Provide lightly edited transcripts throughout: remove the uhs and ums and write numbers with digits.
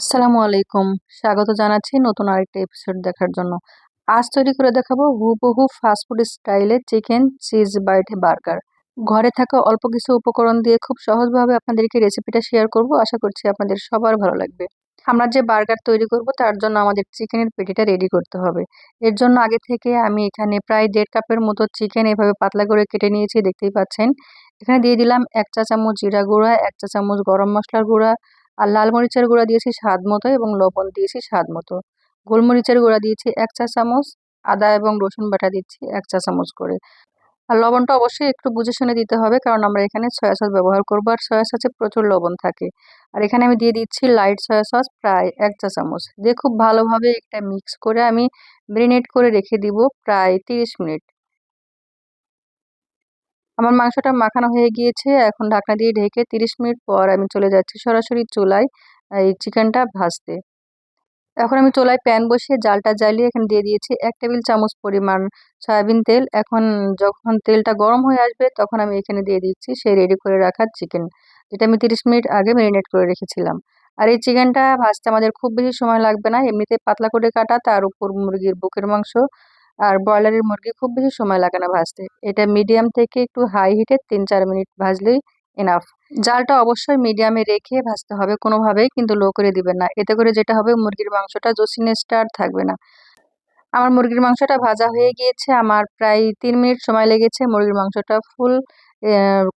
আসসালামু আলাইকুম। স্বাগত জানাচ্ছি নতুন আরেকটা এপিসোড দেখার জন্য। আজ তৈরি করে দেখাবো হুবহু ফাস্টফুড স্টাইলে চিকেন চিজ বাইট বার্গার। ঘরে থাকা অল্প কিছু উপকরণ দিয়ে খুব সহজভাবে আপনাদেরকে রেসিপিটা শেয়ার করব। আশা করছি আপনাদের সবার ভালো লাগবে। আমরা যে বার্গার তৈরি করব তার জন্য আমাদের চিকেনের পেটিটা রেডি করতে হবে। এর জন্য আগে থেকে আমি এখানে প্রায় 1.5 কাপের মতো চিকেন এভাবে পাতলা করে কেটে নিয়েছি, দেখতেই পাচ্ছেন। এখানে দিয়ে দিলাম 1 চা চামচ জিরা গুঁড়া, 1 চা চামচ গরম মশলার গুঁড়া, আর লাল মরিচের গুঁড়া দিয়েছি স্বাদ মতো এবং লবণ দিয়েছি স্বাদ মতো। গোলমরিচের গুঁড়া দিয়েছি 1 চা চামচ, আদা এবং রসুন বাটা দিচ্ছি 1 চা চামচ করে। আর লবণটা অবশ্যই একটু বুঝে শুনে দিতে হবে, কারণ আমরা এখানে সয়া সস ব্যবহার করবো আর সয়া সসে প্রচুর লবণ থাকে। আর এখানে আমি দিয়ে দিচ্ছি লাইট সয়া সস প্রায় 1 চা চামচ দিয়ে খুব ভালোভাবে একটা মিক্স করে আমি মেরিনেট করে রেখে দিব প্রায় 30 মিনিট। আমার মাংসটা মাখানো হয়ে গিয়েছে, এখন ঢাকনা দিয়ে ঢেকে 30 মিনিট পর আমি চলে যাচ্ছি সরাসরি চুলায় এই চিকেনটা ভাজতে। এখন আমি চুলায় প্যান বসিয়ে জালটা জ্বালিয়ে এখানে দিয়ে দিয়েছি 1 টেবিল চামচ পরিমাণ সয়াবিন তেল। এখন যখন তেলটা গরম হয়ে আসবে তখন আমি এখানে দিয়ে দিচ্ছি সেই রেডি করে রাখা চিকেন, যেটা আমি 30 মিনিট আগে ম্যারিনেট করে রেখেছিলাম। আর এই চিকেনটা ভাজতে আমাদের খুব বেশি সময় লাগবে না, এমনিতে পাতলা করে কাটা, তার উপর মুরগির বুকের মাংস আর ব্রয়লারের মুরগি, খুব বেশি সময় লাগে না ভাজতে। এটা মিডিয়াম থেকে একটু হাই হিটে 3-4 মিনিট ভাজলেই এনাফ। জালটা অবশ্যই মিডিয়ামে রেখে ভাজতে হবে, কোনোভাবেই কিন্তু লো করে দিবেন না। এতে করে যেটা হবে, মুরগির মাংসটা জুসিনেসটা আর থাকবে না। আমার মুরগির মাংসটা ভাজা হয়ে গিয়েছে, আমার প্রায় 3 মিনিট সময় লেগেছে মুরগির মাংসটা ফুল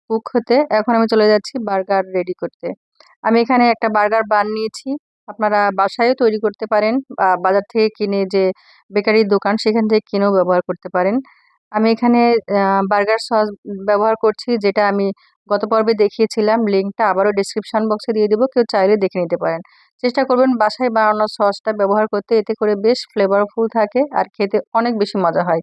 কুক হতে। এখন আমি চলে যাচ্ছি বার্গার রেডি করতে। আমি এখানে একটা বার্গার বান নিয়েছি, আপনারা বাসায়ও তৈরি করতে পারেন বা বাজার থেকে কিনে, যে বেকারির দোকান সেখান থেকে কিনেও ব্যবহার করতে পারেন। আমি এখানে বার্গার সস ব্যবহার করছি, যেটা আমি গত পর্বে দেখিয়েছিলাম। লিঙ্কটা আবারও ডিসক্রিপশন বক্সে দিয়ে দেবো, কেউ চাইলে দেখে নিতে পারেন। চেষ্টা করবেন বাসায় বানানো সসটা ব্যবহার করতে, এতে করে বেশ ফ্লেভারফুল থাকে আর খেতে অনেক বেশি মজা হয়।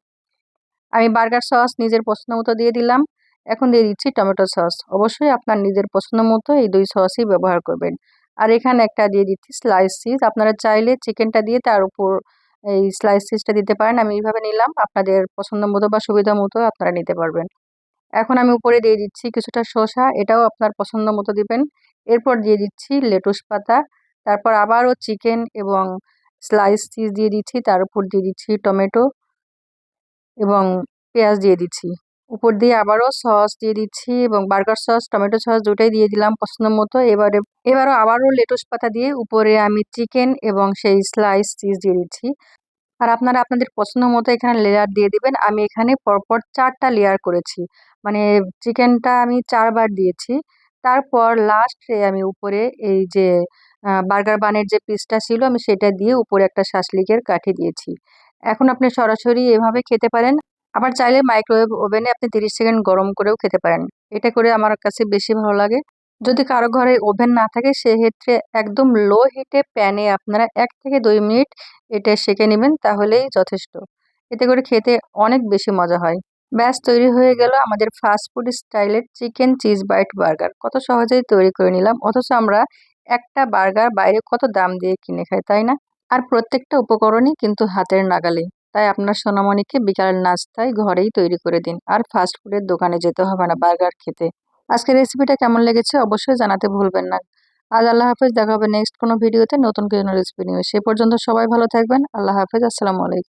আমি বার্গার সস নিজের পছন্দ মতো দিয়ে দিলাম। এখন দিয়ে দিচ্ছি টমেটো সস। অবশ্যই আপনার নিজের পছন্দ মতো এই দুই সসই ব্যবহার করবেন। আর এখানে একটা দিয়ে দিচ্ছি স্লাইস চিজ। আপনারা চাইলে চিকেনটা দিয়ে তার উপর এই স্লাইস চিজটা দিতে পারেন। আমি এইভাবে নিলাম, আপনাদের পছন্দ মতো বা সুবিধা মতো আপনারা নিতে পারবেন। এখন আমি উপরে দিয়ে দিচ্ছি কিছুটা শসা, এটাও আপনার পছন্দ মতো দিবেন। এরপর দিয়ে দিচ্ছি লেটুস পাতা, তারপর আবারও চিকেন এবং স্লাইস চিজ দিয়ে দিচ্ছি, তার উপর দিয়ে দিচ্ছি টমেটো এবং পেঁয়াজ দিয়ে দিচ্ছি। উপর দিয়ে আবারও সস দিয়ে দিচ্ছি এবং বার্গার সস টমেটো সস দুটাই দিয়ে দিলাম পছন্দ মতো। এবারও আবারও লেটুস পাতা দিয়ে উপরে আমি চিকেন এবং সেই স্লাইস চিজ দিয়ে দিচ্ছি। আর আপনারা আপনাদের পছন্দ মতো এখানে লেয়ার দিয়ে দিবেন। আমি এখানে পরপর 4টা লেয়ার করেছি, মানে চিকেনটা আমি 4 বার দিয়েছি। তারপর লাস্টে আমি উপরে এই যে বার্গার বানের যে পিসটা ছিল আমি সেটা দিয়ে উপরে একটা শাসলিকের কাঠি দিয়েছি। এখন আপনি সরাসরি এভাবে খেতে পারেন, আবার চাইলে মাইক্রোওয়েভ ওভেনে আপনি 30 সেকেন্ড গরম করেও খেতে পারেন। এটা করে আমার কাছে বেশি ভালো লাগে। যদি কারো ঘরে ওভেন না থাকে সেক্ষেত্রে একদম লো হিটে প্যানে আপনারা 1 থেকে 2 মিনিট এটা সেঁকে নেবেন, তাহলেই যথেষ্ট। এতে করে খেতে অনেক বেশি মজা হয়। ব্যাস তৈরি হয়ে গেল আমাদের ফাস্ট ফুড স্টাইলের চিকেন চিজ বাইট বার্গার। কত সহজেই তৈরি করে নিলাম, অথচ আমরা একটা বার্গার বাইরে কত দাম দিয়ে কিনে খাই, তাই না? আর প্রত্যেকটা উপকরণই কিন্তু হাতের নাগালে। তাই আপনার সোনামণিকে বিকালের নাস্তায় ঘরেই তৈরি করে দিন, আর ফাস্ট ফুডের দোকানে যেতে হবে না বার্গার খেতে। আজকের রেসিপিটা কেমন লেগেছে অবশ্যই জানাতে ভুলবেন না। আজ আল্লাহ হাফেজ, দেখা হবে নেক্সট কোনো ভিডিওতে নতুন কোনো রেসিপি নিয়ে। সে পর্যন্ত সবাই ভালো থাকবেন। আল্লাহ হাফেজ, আসসালামু আলাইকুম।